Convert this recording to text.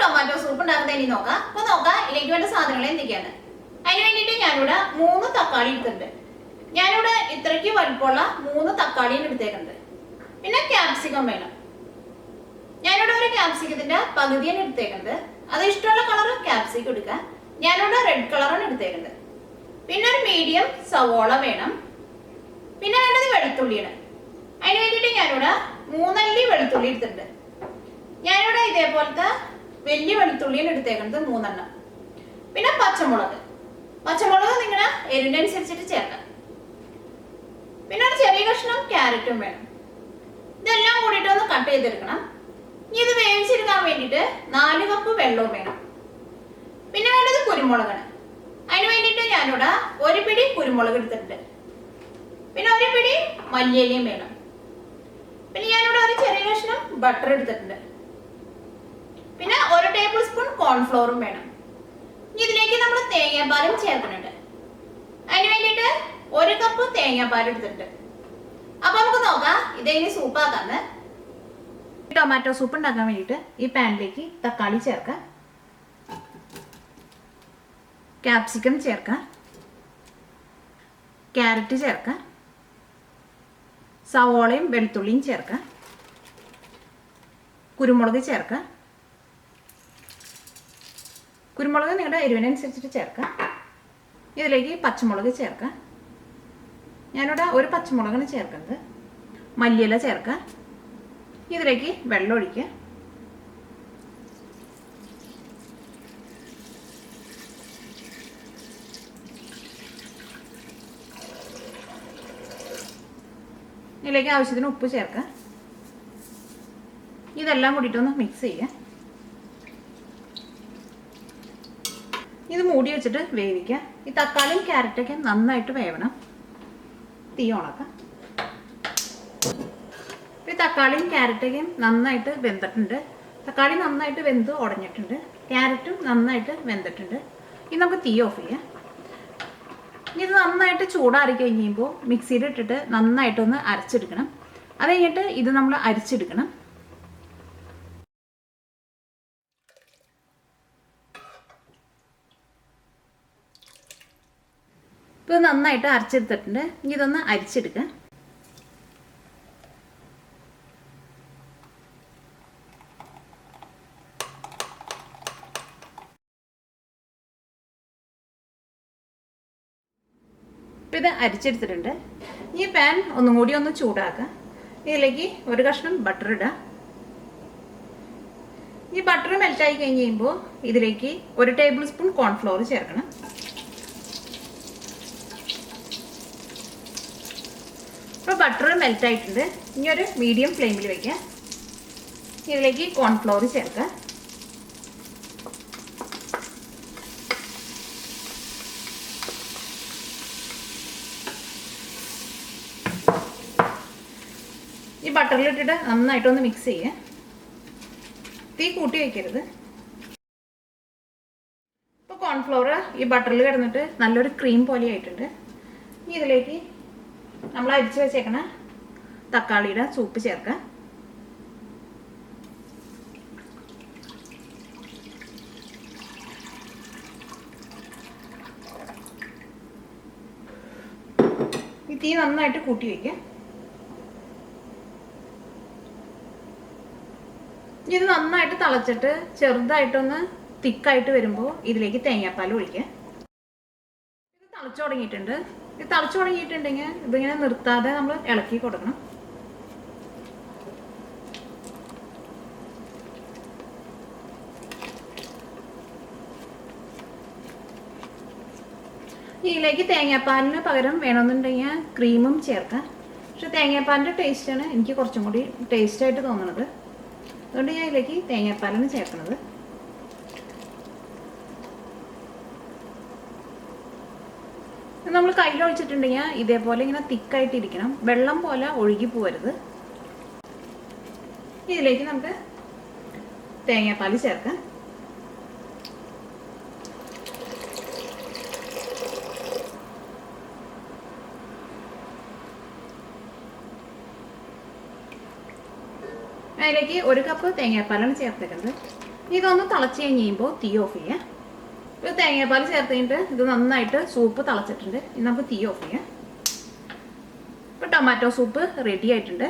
Tomato soup ഉണ്ടാക്കുന്നതിന് നോക്കാം. അപ്പൊ നോക്കാം ഇതിലേക്ക് വേണ്ട സാധനങ്ങൾ എന്തൊക്കെയാണ്. അതിന് വേണ്ടിയിട്ട് ഞാനിവിടെ 3 തക്കാളി എടുത്തിട്ടുണ്ട്. ഞാനിവിടെ ഇത്രയ്ക്ക് വലുപ്പമുള്ള 3 തക്കാളിയും എടുത്തേക്കുന്നുണ്ട്. പിന്നെ ക്യാപ്സിക്കം വേണം. ഞാനിവിടെ ഒരു ക്യാപ്സിക്കത്തിന്റെ പകുതിയാണ് എടുത്തേക്കുന്നത്. അത് ഇഷ്ടമുള്ള കളർ ക്യാപ്സിക്കം എടുക്കുക. ഞാനിവിടെ റെഡ് കളറാണ് എടുത്തേക്കുന്നത്. പിന്നെ ഒരു മീഡിയം സവോള വേണം. പിന്നെ വേണ്ടത് വെളുത്തുള്ളിയാണ്. അതിന് വേണ്ടിയിട്ട് ഞാനിവിടെ 3 അല്ലി വെളുത്തുള്ളി എടുത്തിട്ടുണ്ട്. ഞാനിവിടെ ഇതേപോലത്തെ വലിയ വെളുത്തുള്ളിയാണ് എടുത്തേക്കുന്നത് 3 എണ്ണം. പിന്നെ പച്ചമുളക് നിങ്ങളുടെ എരിവിനനുസരിച്ചിട്ട് ചേർക്കാം. പിന്നെ ഒരു ചെറിയ കഷ്ണം ക്യാരറ്റും വേണം. ഇതെല്ലാം കൂടിയിട്ട് ഒന്ന് കട്ട് ചെയ്തെടുക്കണം. ഇനി ഇത് വേവിച്ചെടുക്കാൻ വേണ്ടിയിട്ട് 4 കപ്പ് വെള്ളവും വേണം. പിന്നെ വേണ്ടത് കുരുമുളകാണ്. അതിന് വേണ്ടിയിട്ട് ഞാനിവിടെ 1 പിടി കുരുമുളക് എടുത്തിട്ടുണ്ട്. പിന്നെ 1 പിടി മല്ലിയിലയും വേണം. പിന്നെ ഞാനിവിടെ ഒരു ചെറിയ കഷ്ണം ബട്ടർ എടുത്തിട്ടുണ്ട്. പിന്നെ 1 ടേബിൾ സ്പൂൺ കോൺഫ്ലോറും വേണം. ഇനി ഇതിലേക്ക് നമ്മൾ തേങ്ങാപ്പാലും ചേർക്കുന്നുണ്ട്. അതിന് വേണ്ടിയിട്ട് 1 കപ്പ് തേങ്ങാപ്പാൽ എടുത്തിട്ടുണ്ട്. അപ്പൊ നമുക്ക് നോക്കാം ഇതെങ്ങനെ സൂപ്പാക്കാന്ന്. ടൊമാറ്റോ സൂപ്പ് ഉണ്ടാക്കാൻ വേണ്ടിയിട്ട് ഈ പാനിലേക്ക് തക്കാളി ചേർക്കാം, ക്യാപ്സിക്കം ചേർക്കാം, ക്യാരറ്റ് ചേർക്കാം, സവോളയും വെളുത്തുള്ളിയും ചേർക്കാം, കുരുമുളക് ചേർക്കാം. കുരുമുളക് നിങ്ങളുടെ എരിവിനനുസരിച്ചിട്ട് ചേർക്കാം. ഇതിലേക്ക് പച്ചമുളക് ചേർക്കാം. ഞാനിവിടെ 1 പച്ചമുളകാണ് ചേർക്കുന്നത്. മല്ലിയില ചേർക്കാം. ഇതിലേക്ക് വെള്ളം ഒഴിക്കുക. ഇതിലേക്ക് ആവശ്യത്തിന് ഉപ്പ് ചേർക്കാം. ഇതെല്ലാം കൂടിയിട്ടൊന്ന് മിക്സ് ചെയ്യുക. ഇത് മൂടി വെച്ചിട്ട് വേവിക്കുക. ഈ തക്കാളിയും ക്യാരറ്റൊക്കെ നന്നായിട്ട് വേവണം. തീ ഉണക്കാം. ഈ തക്കാളിയും ക്യാരറ്റൊക്കെയും നന്നായിട്ട് വെന്തിട്ടുണ്ട്. തക്കാളി നന്നായിട്ട് വെന്ത് ഉടഞ്ഞിട്ടുണ്ട്. ക്യാരറ്റും നന്നായിട്ട് വെന്തിട്ടുണ്ട്. ഇനി നമുക്ക് തീ ഓഫ് ചെയ്യാം. ഇത് നന്നായിട്ട് ചൂടാറി കഴിയുമ്പോൾ മിക്സിയിൽ ഇട്ടിട്ട് നന്നായിട്ടൊന്ന് അരച്ചെടുക്കണം. അത് കഴിഞ്ഞിട്ട് ഇത് നമ്മൾ അരിച്ചെടുക്കണം. ഇപ്പോൾ നന്നായിട്ട് അരച്ചെടുത്തിട്ടുണ്ട്. ഇനി ഇതൊന്ന് അരിച്ചെടുക്കുക. ഇപ്പോൾ ഇത് അരിച്ചെടുത്തിട്ടുണ്ട്. ഈ പാൻ ഒന്നും കൂടി ഒന്ന് ചൂടാക്കുക. ഇതിലേക്ക് 1 കഷ്ണം ബട്ടർ ഇടുക. ഈ ബട്ടർ മെൽറ്റായി കഴിഞ്ഞ് കഴിയുമ്പോൾ ഇതിലേക്ക് 1 ടേബിൾ സ്പൂൺ കോൺഫ്ലോർ ചേർക്കണം. ഇപ്പോൾ ബട്ടർ മെൽറ്റായിട്ടുണ്ട്. ഇനി ഒരു മീഡിയം ഫ്ലെയിമിൽ വയ്ക്കുക. ഇതിലേക്ക് കോൺഫ്ലോർ ചേർക്കുക. ഈ ബട്ടറിലിട്ടിട്ട് നന്നായിട്ടൊന്ന് മിക്സ് ചെയ്യുക. തീ കൂട്ടി വയ്ക്കരുത്. ഇപ്പോൾ കോൺഫ്ലോർ ഈ ബട്ടറിൽ കിടന്നിട്ട് നല്ലൊരു ക്രീം പോലെ ആയിട്ടുണ്ട്. ഇനി ഇതിലേക്ക് നമ്മൾ അരിച്ച് വെച്ചേക്കണ തക്കാളിയുടെ സൂപ്പ് ചേർക്കാം. ഈ തീ നന്നായിട്ട് കൂട്ടി വയ്ക്കുക. ഇത് നന്നായിട്ട് തിളച്ചിട്ട് ചെറുതായിട്ടൊന്ന് തിക്കായിട്ട് വരുമ്പോൾ ഇതിലേക്ക് തേങ്ങാപ്പാൽ ഒഴിക്കുക. ഇത് തിളച്ചു തുടങ്ങിയിട്ടുണ്ട്. ഇത് തിളച്ചു തുടങ്ങിയിട്ടുണ്ടെങ്കിൽ ഇതിങ്ങനെ നിർത്താതെ നമ്മൾ ഇളക്കി കൊടുക്കണം. ഇതിലേക്ക് തേങ്ങാപ്പാലിന് പകരം വേണമെന്നുണ്ടെങ്കിൽ ക്രീമും ചേർക്കാം. പക്ഷെ തേങ്ങാപ്പാലിൻ്റെ ടേസ്റ്റാണ് എനിക്ക് കുറച്ചും കൂടി ടേസ്റ്റായിട്ട് തോന്നുന്നത്. അതുകൊണ്ട് ഞാൻ ഇതിലേക്ക് തേങ്ങാപ്പാലാണ് ചേർക്കുന്നത്. നമ്മൾ കയ്യിൽ ഒഴിച്ചിട്ടുണ്ടെങ്കിൽ ഇതേപോലെ ഇങ്ങനെ തിക്കായിട്ടിരിക്കണം. വെള്ളം പോലെ ഒഴുകി പോകരുത്. ഇതിലേക്ക് നമുക്ക് തേങ്ങാപ്പാൽ ചേർക്കാം. അതിലേക്ക് 1 കപ്പ് തേങ്ങാപ്പാലാണ് ചേർത്തേക്കുന്നത്. ഇതൊന്ന് തിളച്ച് കഴിയുമ്പോൾ തീ ഓഫ് ചെയ്യാം. ഇത് തേങ്ങാപ്പാൽ ചേർത്ത് കഴിഞ്ഞിട്ട് ഇത് നന്നായിട്ട് സൂപ്പ് തിളച്ചിട്ടുണ്ട്. ഇനി നമുക്ക് തീ ഓഫ് ചെയ്യാം. ഇപ്പോൾ ടൊമാറ്റോ സൂപ്പ് റെഡി ആയിട്ടുണ്ട്.